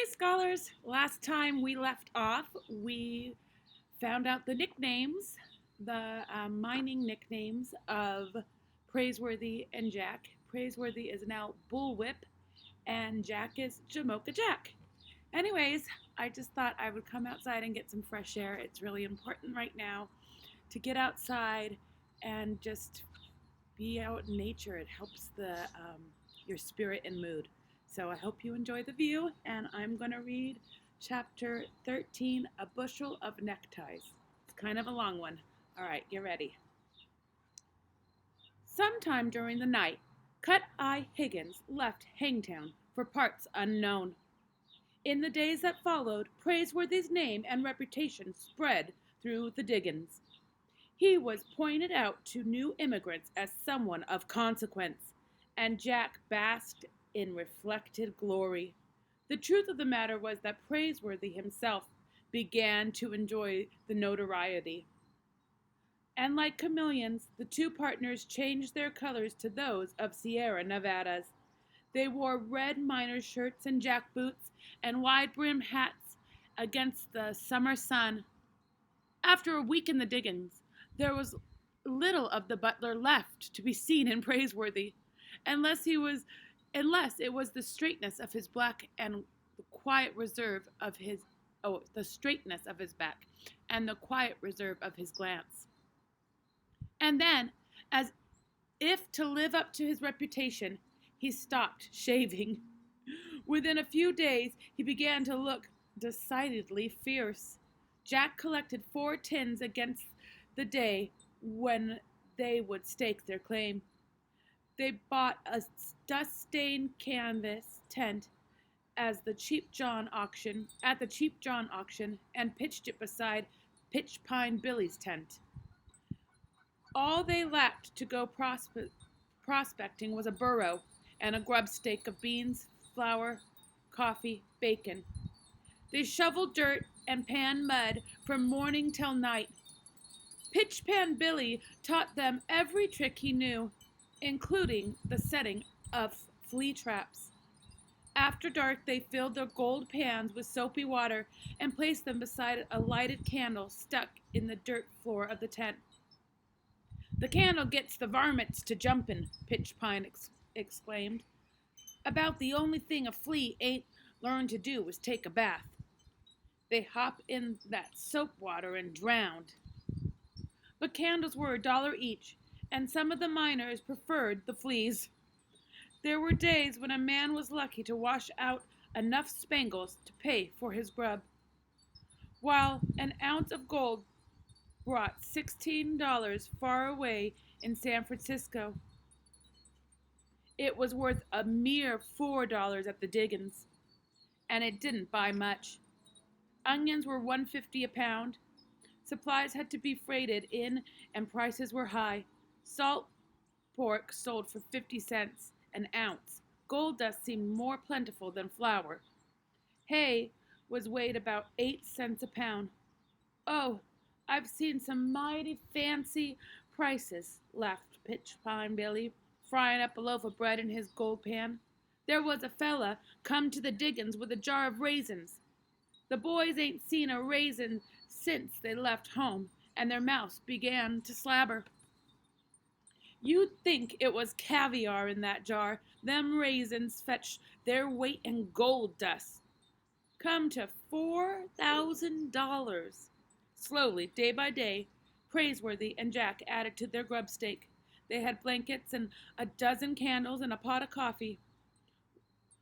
Hey, scholars! Last time we left off, we found out the nicknames, the mining nicknames of Praiseworthy and Jack. Praiseworthy is now Bullwhip, and Jack is Jamocha Jack. Anyways, I just thought I would come outside and get some fresh air. It's really important right now to get outside and just be out in nature. It helps your spirit and mood. So I hope you enjoy the view, and I'm going to read chapter 13, A Bushel of Neckties. It's kind of a long one. All right, get ready. Sometime during the night, Cut-Eye Higgins left Hangtown for parts unknown. In the days that followed, Praiseworthy's name and reputation spread through the diggings. He was pointed out to new immigrants as someone of consequence, and Jack basked in reflected glory. The truth of the matter was that Praiseworthy himself began to enjoy the notoriety. And like chameleons, the two partners changed their colors to those of Sierra Nevadas. They wore red miner's shirts and jackboots and wide-brimmed hats against the summer sun. After a week in the diggings, there was little of the butler left to be seen in Praiseworthy, unless it was the straightness of his back and the quiet reserve of his back and the quiet reserve of his glance. And then, as if to live up to his reputation, he stopped shaving. Within a few days, he began to look decidedly fierce. Jack collected 4 tins against the day when they would stake their claim. They bought a dust-stained canvas tent at the Cheap John auction and pitched it beside Pitch Pine Billy's tent. All they lacked to go prospecting was a burro and a grub stake of beans, flour, coffee, bacon. They shoveled dirt and panned mud from morning till night. Pitch Pan Billy taught them every trick he knew, including the setting of flea traps. After dark, they filled their gold pans with soapy water and placed them beside a lighted candle stuck in the dirt floor of the tent. "The candle gets the varmints to jumpin'," Pitch Pine exclaimed. "About the only thing a flea ain't learned to do is take a bath. They hop in that soap water and drowned." But candles were $1 each, and some of the miners preferred the fleas. There were days when a man was lucky to wash out enough spangles to pay for his grub, while an ounce of gold brought $16 far away in San Francisco. It was worth a mere $4 at the diggings, and it didn't buy much. Onions were $1.50 a pound. Supplies had to be freighted in, and prices were high. Salt pork sold for 50 cents an ounce. Gold dust seemed more plentiful than flour. Hay was weighed about 8 cents a pound. "Oh, I've seen some mighty fancy prices," laughed Pitch Pine Billy, frying up a loaf of bread in his gold pan. "There was a fella come to the diggins with a jar of raisins. The boys ain't seen a raisin since they left home, and their mouths began to slabber. You'd think it was caviar in that jar. Them raisins fetched their weight in gold dust. Come to $4,000. Slowly, day by day, Praiseworthy and Jack added to their grub stake. They had blankets and a dozen candles and a pot of coffee.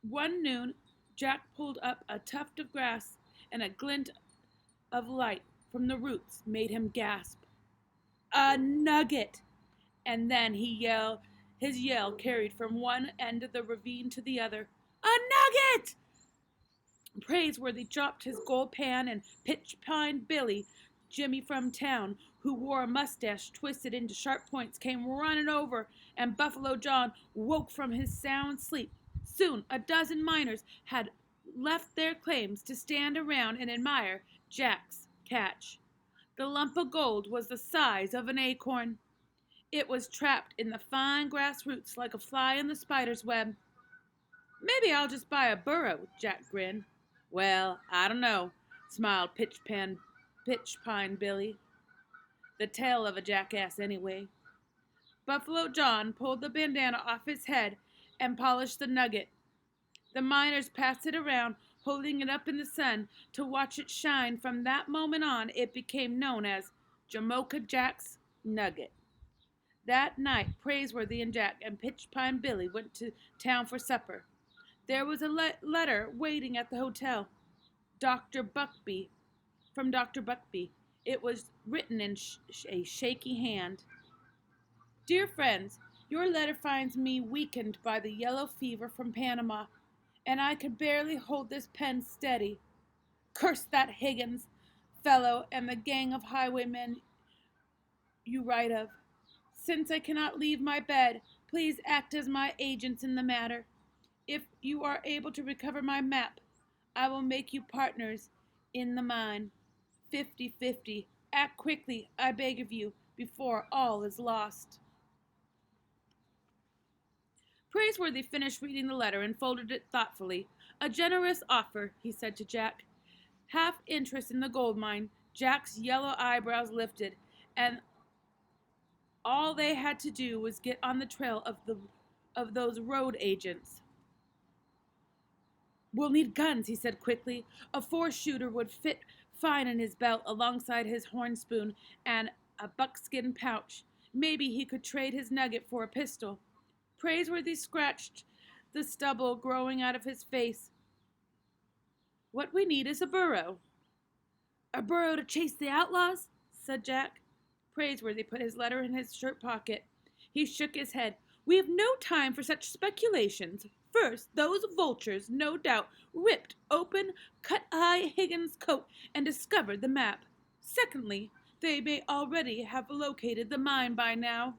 One noon, Jack pulled up a tuft of grass, and a glint of light from the roots made him gasp. "A nugget!" And then his yell carried from one end of the ravine to the other. "A nugget!" Praiseworthy dropped his gold pan, and Pitch Pine Billy, Jimmy from town, who wore a mustache twisted into sharp points, came running over, and Buffalo John woke from his sound sleep. Soon a dozen miners had left their claims to stand around and admire Jack's catch. The lump of gold was the size of an acorn. It was trapped in the fine grass roots like a fly in the spider's web. "Maybe I'll just buy a burro," Jack grinned. Well, I don't know, smiled Pitch Pine Billy. The tail of a jackass, anyway. Buffalo John pulled the bandana off his head and polished the nugget. The miners passed it around, holding it up in the sun to watch it shine. From that moment on, it became known as Jamocha Jack's Nugget. That night, Praiseworthy and Jack and Pitchpine Billy went to town for supper. There was a letter waiting at the hotel. Dr. Buckby, from Dr. Buckby. It was written in a shaky hand. Dear friends, your letter finds me weakened by the yellow fever from Panama, and I can barely hold this pen steady. Curse that Higgins fellow and the gang of highwaymen you write of. Since I cannot leave my bed, please act as my agents in the matter. If you are able to recover my map, I will make you partners in the mine. 50-50. Act quickly, I beg of you, before all is lost. Praiseworthy finished reading the letter and folded it thoughtfully. A generous offer, he said to Jack. Half interest in the gold mine. Jack's yellow eyebrows lifted, and all they had to do was get on the trail of those road agents. We'll need guns, he said quickly. A 4-shooter would fit fine in his belt alongside his horn spoon and a buckskin pouch. Maybe he could trade his nugget for a pistol. Praiseworthy scratched the stubble growing out of his face. What we need is a burro. A burro to chase the outlaws? Said Jack. Praiseworthy put his letter in his shirt pocket. He shook his head. We have no time for such speculations. First, those vultures, no doubt, ripped open Cut-Eye Higgins' coat and discovered the map. Secondly, they may already have located the mine by now.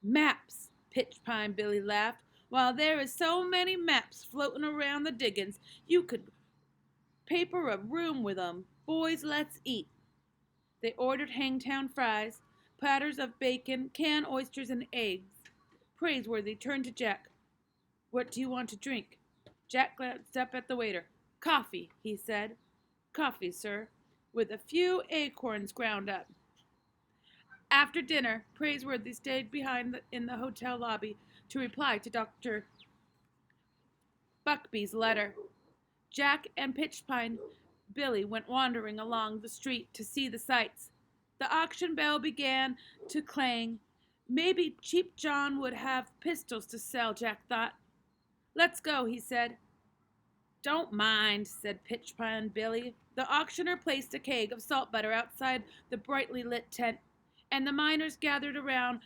Maps, Pitchpine Billy laughed. While there is so many maps floating around the diggings, you could paper a room with 'em. Boys, let's eat. They ordered Hangtown fries, platters of bacon, canned oysters, and eggs. Praiseworthy turned to Jack. What do you want to drink? Jack glanced up at the waiter. Coffee, he said. Coffee, sir, with a few acorns ground up. After dinner, Praiseworthy stayed behind in the hotel lobby to reply to Dr. Buckby's letter. Jack and Pitchpine Billy went wandering along the street to see the sights. The auction bell began to clang. Maybe Cheap John would have pistols to sell, Jack thought. Let's go, he said. Don't mind, said Pitchpine Billy. The auctioneer placed a keg of salt butter outside the brightly lit tent, and the miners gathered around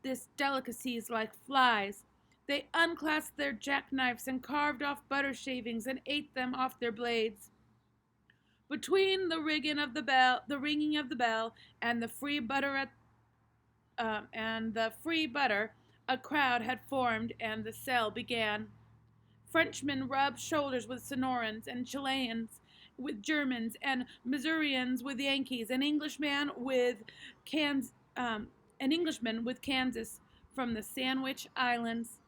this delicacies like flies. They unclasped their jackknives and carved off butter shavings and ate them off their blades. Between the ringing of the bell, and the free butter a crowd had formed, and the sale began. Frenchmen rubbed shoulders with Sonorans, and Chileans with Germans, and Missourians with Yankees, an Englishman with Kansas from the Sandwich Islands.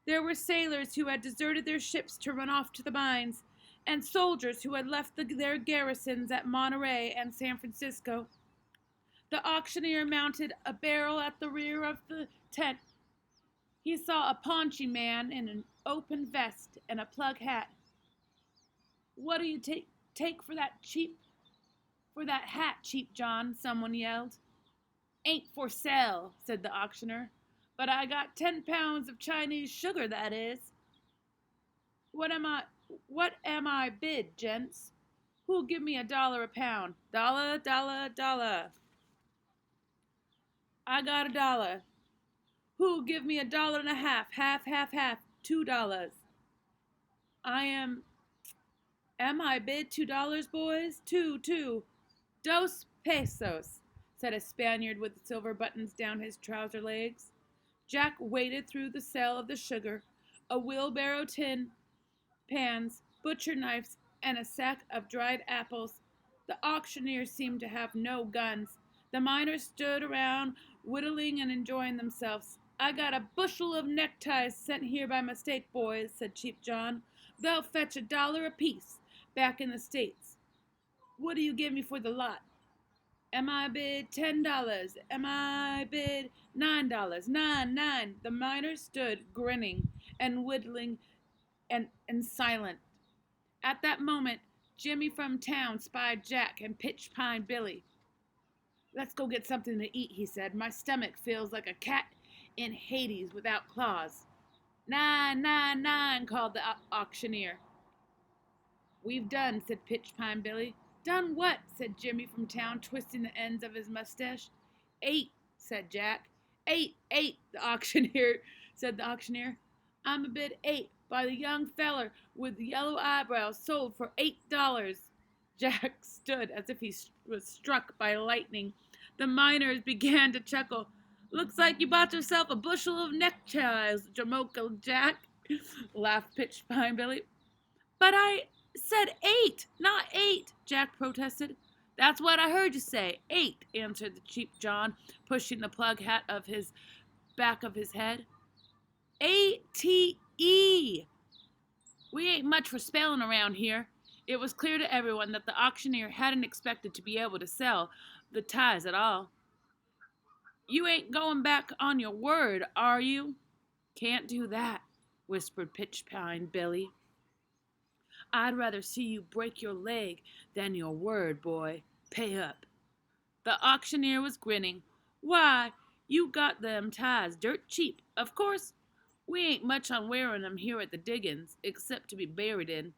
There were sailors who had deserted their ships to run off to the mines, and soldiers who had left their garrisons at Monterey and San Francisco. The auctioneer mounted a barrel at the rear of the tent. He saw a paunchy man in an open vest and a plug hat. What do you take for that hat, Cheap John? Someone yelled. Ain't for sale, said the auctioneer. But I got 10 pounds of Chinese sugar, that is. What am I bid, gents? Who'll give me $1 a pound? Dollar, dollar, dollar. I got $1. Who'll give me $1.50? Half, $2. Am I bid $2, boys? Two. Dos pesos, said a Spaniard with silver buttons down his trouser legs. Jack waded through the sale of the sugar, a wheelbarrow tin pans, butcher knives, and a sack of dried apples. The auctioneers seemed to have no guns. The miners stood around, whittling and enjoying themselves. I got a bushel of neckties sent here by mistake, boys, said Cheap John. They'll fetch $1 apiece back in the States. What do you give me for the lot? Am I bid $10? Am I bid $9? Nine. The miner stood grinning and whittling and silent. At that moment, Jimmy from town spied Jack and Pitch Pine Billy. Let's go get something to eat, he said. My stomach feels like a cat in Hades without claws. Nine, called the auctioneer. We've done, said Pitch Pine Billy. Done what? Said Jimmy from town, twisting the ends of his mustache. 8, said Jack. Eight, said the auctioneer. I'm a bid 8 by the young feller with yellow eyebrows, sold for $8. Jack stood as if he was struck by lightning. The miners began to chuckle. Looks like you bought yourself a bushel of neckties, Jamoke Jack, laughed Pitch Pine Billy. But I said 8, not 8, Jack protested. That's what I heard you say, 8, answered the Cheap John, pushing the plug hat of his back of his head. A-T-E. We ain't much for spelling around here. It was clear to everyone that the auctioneer hadn't expected to be able to sell the ties at all. You ain't going back on your word, are you? Can't do that, whispered Pitch Pine Billy. I'd rather see you break your leg than your word, boy. Pay up. The auctioneer was grinning. Why, you got them ties dirt cheap. Of course, we ain't much on wearing them here at the diggings, except to be buried in.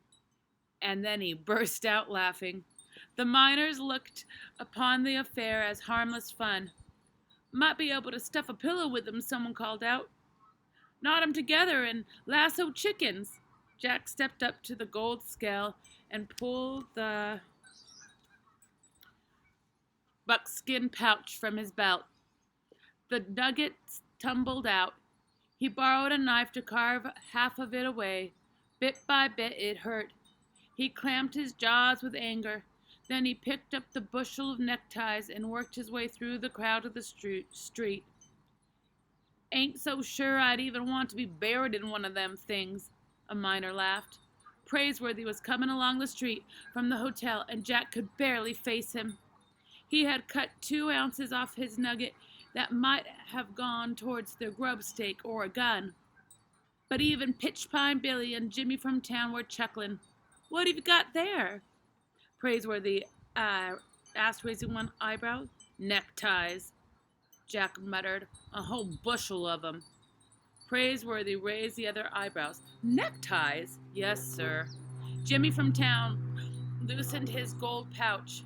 And then he burst out laughing. The miners looked upon the affair as harmless fun. Might be able to stuff a pillow with them, someone called out. Knot 'em together and lasso chickens. Jack stepped up to the gold scale and pulled the buckskin pouch from his belt. The nuggets tumbled out. He borrowed a knife to carve half of it away. Bit by bit it hurt. He clamped his jaws with anger. Then he picked up the bushel of neckties and worked his way through the crowd of the street. Ain't so sure I'd even want to be buried in one of them things, a miner laughed. Praiseworthy was coming along the street from the hotel, and Jack could barely face him. He had cut 2 ounces off his nugget that might have gone towards their grub stake or a gun. But even Pitch Pine Billy and Jimmy from town were chuckling. What have you got there? Praiseworthy asked, raising one eyebrow. Neckties, Jack muttered. A whole bushel of 'em. Praiseworthy raised the other eyebrows. Neckties? Yes, sir. Jimmy from town loosened his gold pouch.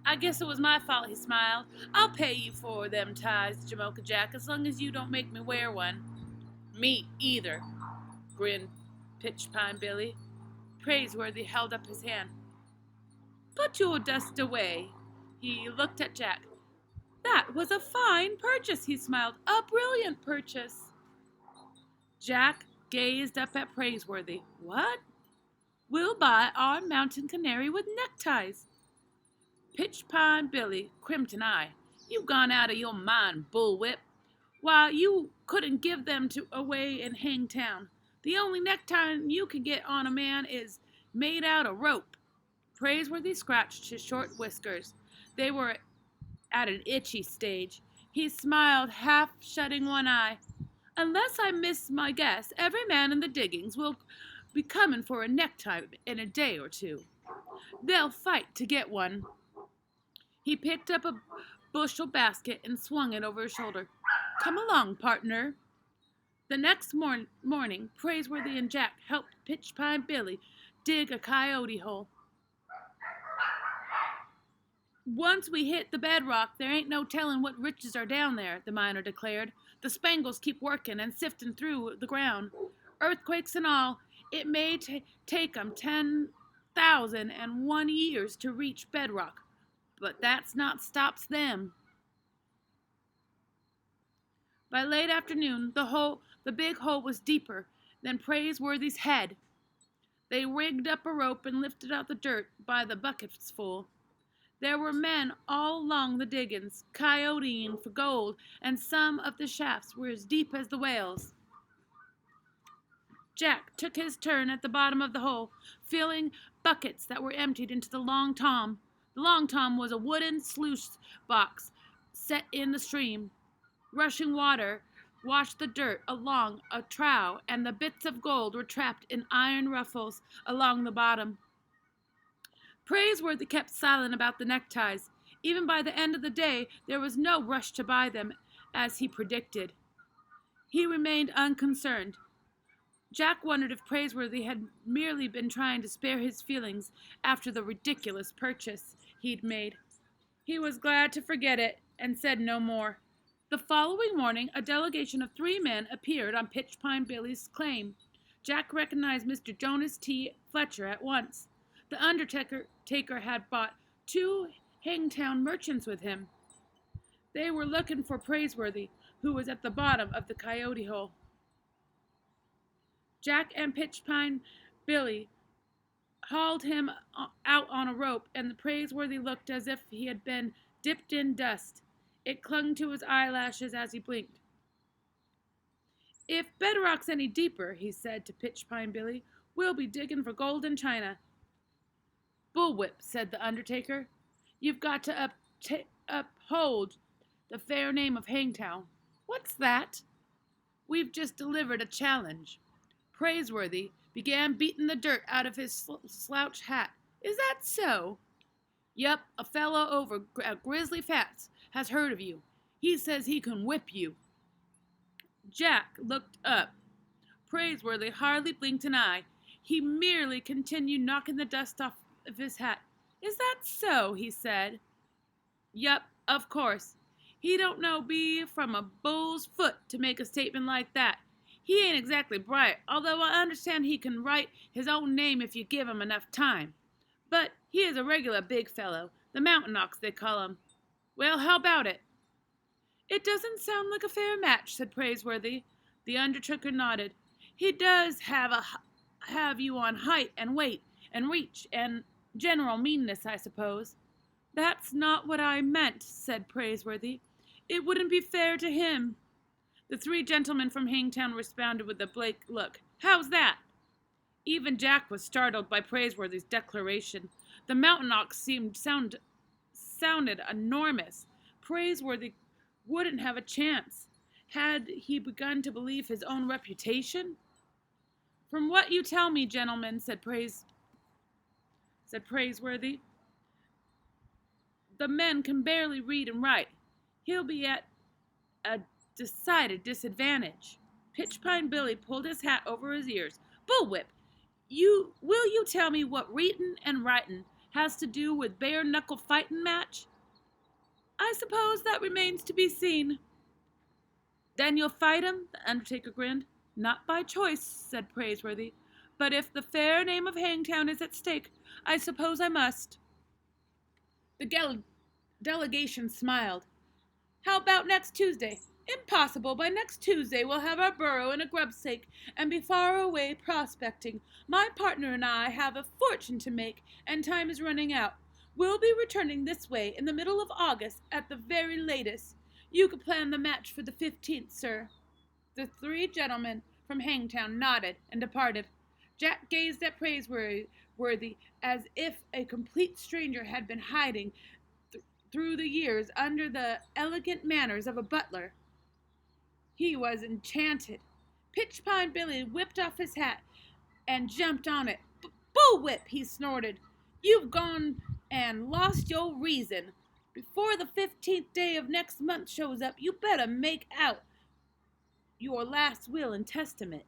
I guess it was my fault, he smiled. I'll pay you for them ties, Jamoke Jack, as long as you don't make me wear one. Me either, grinned Pitch Pine Billy. Praiseworthy held up his hand. Put your dust away. He looked at Jack. That was a fine purchase, he smiled. A brilliant purchase. Jack gazed up at Praiseworthy. What? We'll buy our mountain canary with neckties. Pitch Pine Billy crimped an eye. You've gone out of your mind, bullwhip. Why, you couldn't give them away in Hangtown. The only necktie you can get on a man is made out of rope. Praiseworthy scratched his short whiskers. They were at an itchy stage. He smiled, half shutting one eye. Unless I miss my guess, every man in the diggings will be coming for a necktie in a day or 2. They'll fight to get one. He picked up a bushel basket and swung it over his shoulder. Come along, partner. The next morning, Praiseworthy and Jack helped Pitch Pine Billy dig a coyote hole. Once we hit the bedrock, there ain't no telling what riches are down there, the miner declared. The Spangles keep working and sifting through the ground. Earthquakes and all, it may take 'em 10,001 years to reach bedrock, but that's not stops them. By late afternoon, the big hole was deeper than Praiseworthy's head. They rigged up a rope and lifted out the dirt by the buckets full. There were men all along the diggings, coyoteing for gold, and some of the shafts were as deep as the whales. Jack took his turn at the bottom of the hole, filling buckets that were emptied into the Long Tom. The Long Tom was a wooden sluice box set in the stream. Rushing water washed the dirt along a trough, and the bits of gold were trapped in iron ruffles along the bottom. Praiseworthy kept silent about the neckties. Even by the end of the day, there was no rush to buy them, as he predicted. He remained unconcerned. Jack wondered if Praiseworthy had merely been trying to spare his feelings after the ridiculous purchase he'd made. He was glad to forget it and said no more. The following morning, a delegation of 3 men appeared on Pitchpine Billy's claim. Jack recognized Mr. Jonas T. Fletcher at once. The undertaker had bought 2 Hangtown merchants with him. They were looking for Praiseworthy, who was at the bottom of the coyote hole. Jack and Pitchpine Billy hauled him out on a rope, and the Praiseworthy looked as if he had been dipped in dust. It clung to his eyelashes as he blinked. "If bedrock's any deeper," he said to Pitchpine Billy, "we'll be digging for gold in China." "Bullwhip," said the undertaker. "You've got to uphold the fair name of Hangtown." "What's that?" "We've just delivered a challenge." Praiseworthy began beating the dirt out of his slouch hat. "Is that so?" "Yup, a fellow over at Grizzly Fats has heard of you. He says he can whip you." Jack looked up. Praiseworthy hardly blinked an eye. He merely continued knocking the dust off of his hat. "Is that so?" he said. "Yup, of course. He don't know B from a bull's foot to make a statement like that. He ain't exactly bright, although I understand he can write his own name if you give him enough time. But he is a regular big fellow, the mountain ox they call him. Well, how about it?" "It doesn't sound like a fair match," said Praiseworthy. The undertaker nodded. "He does have you on height and weight and reach and general meanness, I suppose." "That's not what I meant," said Praiseworthy. "It wouldn't be fair to him." The 3 gentlemen from Hangtown responded with a blank look. "How's that?" Even Jack was startled by Praiseworthy's declaration. The mountain ox sounded enormous. Praiseworthy wouldn't have a chance. Had he begun to believe his own reputation? "From what you tell me, gentlemen," said Praiseworthy, "the men can barely read and write. He'll be at a decided disadvantage." Pitchpine Billy pulled his hat over his ears. "Bullwhip, will you tell me what readin' and writin' has to do with bare-knuckle fightin' match?" "I suppose that remains to be seen." "Then you'll fight him?" The undertaker grinned. "Not by choice," said Praiseworthy, "but if the fair name of Hangtown is at stake, I suppose I must." The delegation smiled. "How about next Tuesday?" "Impossible. By next Tuesday we'll have our burro in a grubstake and be far away prospecting. My partner and I have a fortune to make, and time is running out. We'll be returning this way in the middle of August at the very latest. You could plan the match for the 15th, sir." The 3 gentlemen from Hangtown nodded and departed. Jack gazed at Praiseworthy as if a complete stranger had been hiding through the years under the elegant manners of a butler. He was enchanted. Pitchpine Billy whipped off his hat and jumped on it. "Bullwhip," he snorted. "You've gone and lost your reason. Before the 15th day of next month shows up, you better make out your last will and testament."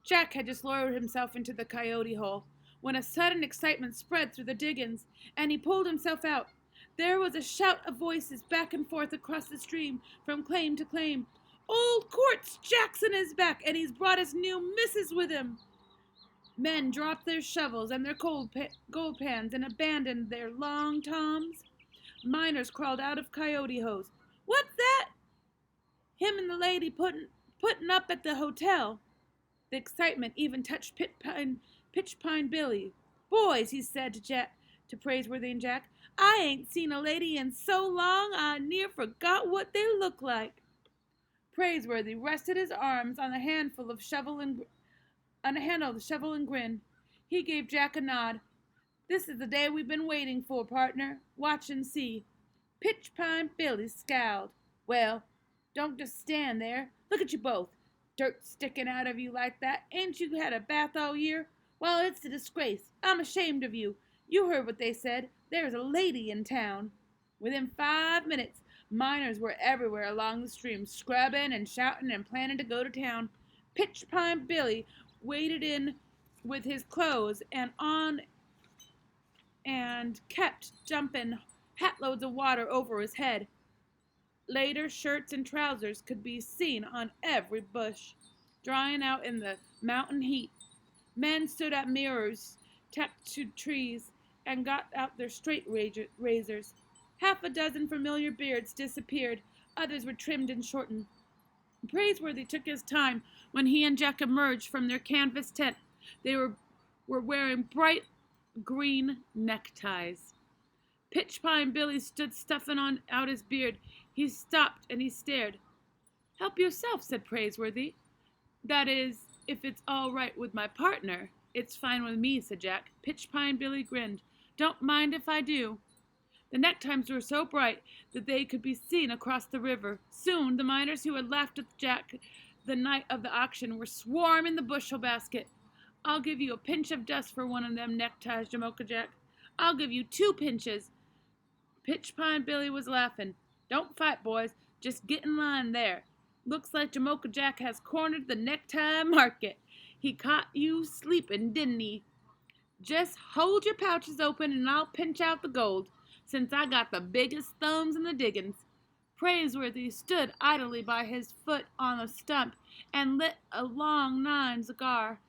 Jack had just lowered himself into the coyote hole when a sudden excitement spread through the diggings, and he pulled himself out. There was a shout of voices back and forth across the stream from claim to claim. "Old Quartz Jackson is back, and he's brought his new missus with him." Men dropped their shovels and their gold pans and abandoned their long toms. Miners crawled out of coyote holes. "What's that?" "Him and the lady putting up at the hotel." The excitement even touched Pitchpine Billy. "Boys," he said to Praiseworthy and Jack, "I ain't seen a lady in so long I near forgot what they look like." Praiseworthy rested his arms on the handle of the shovel and grinned. He gave Jack a nod. This is the day we've been waiting for, partner. Watch and see. Pitch Pine Billy scowled. Well, don't just stand there. Look at you both. Dirt sticking out of you like that. Ain't you had a bath all year? Well, it's a disgrace. I'm ashamed of you. You heard what they said. There's a lady in town. Within 5 minutes, miners were everywhere along the stream, scrubbing and shouting and planning to go to town. Pitch Pine Billy waded in with his clothes and kept dumping hatloads of water over his head. Later, shirts and trousers could be seen on every bush, drying out in the mountain heat. Men stood at mirrors tacked to trees and got out their straight razors. Half a dozen familiar beards disappeared. Others were trimmed and shortened. Praiseworthy took his time when he and Jack emerged from their canvas tent. They were wearing bright green neckties. Pitch Pine Billy stood stuffing out his beard. He stopped and he stared. Help yourself, said Praiseworthy. That is, if it's all right with my partner. It's fine with me, said Jack. Pitch Pine Billy grinned. Don't mind if I do. The neckties were so bright that they could be seen across the river. Soon, the miners who had laughed at Jack the night of the auction were swarming the bushel basket. I'll give you a pinch of dust for one of them neckties, Jamocha Jack. I'll give you 2 pinches. Pitch Pine Billy was laughing. Don't fight, boys. Just get in line there. Looks like Jamocha Jack has cornered the necktie market. He caught you sleeping, didn't he? Just hold your pouches open and I'll pinch out the gold, since I got the biggest thumbs in the diggings. Praiseworthy stood idly by his foot on a stump and lit a long 9 cigar.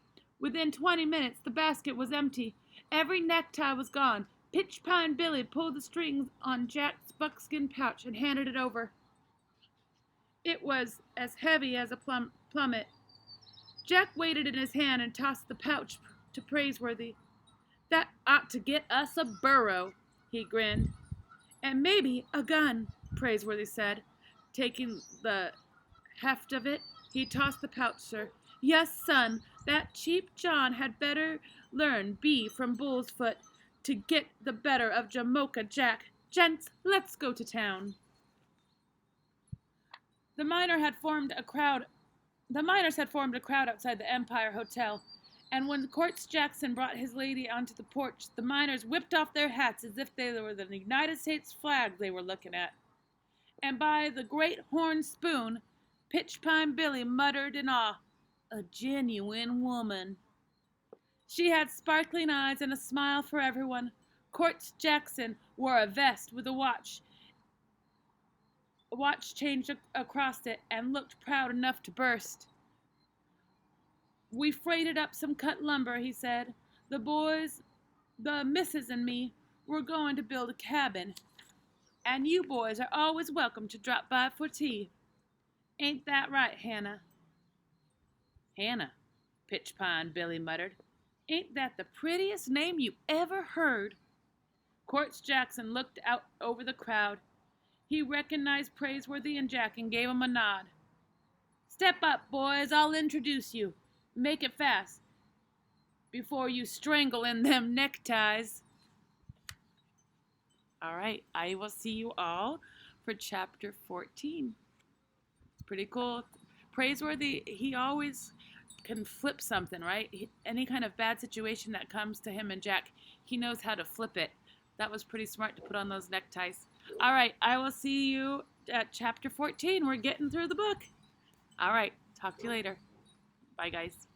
Within 20 minutes, the basket was empty. Every necktie was gone. Pitch Pine Billy pulled the strings on Jack's buckskin pouch and handed it over. It was as heavy as a plummet. Jack weighed it in his hand and tossed the pouch to Praiseworthy. That ought to get us a burro, he grinned. And maybe a gun, Praiseworthy said, taking the heft of it. He tossed the pouch, sir. Yes, son, that cheap John had better learn B from Bull's Foot to get the better of Jamocha Jack. Gents, let's go to town. The miners had formed a crowd outside the Empire Hotel, and when Quartz Jackson brought his lady onto the porch, the miners whipped off their hats as if they were the United States flag they were looking at. And by the GreatHornSpoon, Pitch Pine Billy muttered in awe, a genuine woman. She had sparkling eyes and a smile for everyone. Quartz Jackson wore a vest with a watch changed across it, and looked proud enough to burst. We freighted up some cut lumber, he said. The boys, the missus and me, were going to build a cabin, and you boys are always welcome to drop by for tea. Ain't that right, Hannah? Hannah, Pitch Pine Billy muttered. Ain't that the prettiest name you ever heard? Quartz Jackson looked out over the crowd. He recognized Praiseworthy and Jack and gave him a nod. Step up, boys, I'll introduce you. Make it fast, before you strangle in them neckties. All right, I will see you all for chapter 14. Pretty cool. Praiseworthy, he always can flip something, right? Any kind of bad situation that comes to him and Jack, he knows how to flip it. That was pretty smart to put on those neckties. All right, I will see you at chapter 14. We're getting through the book. All right, talk to you later. Bye, guys.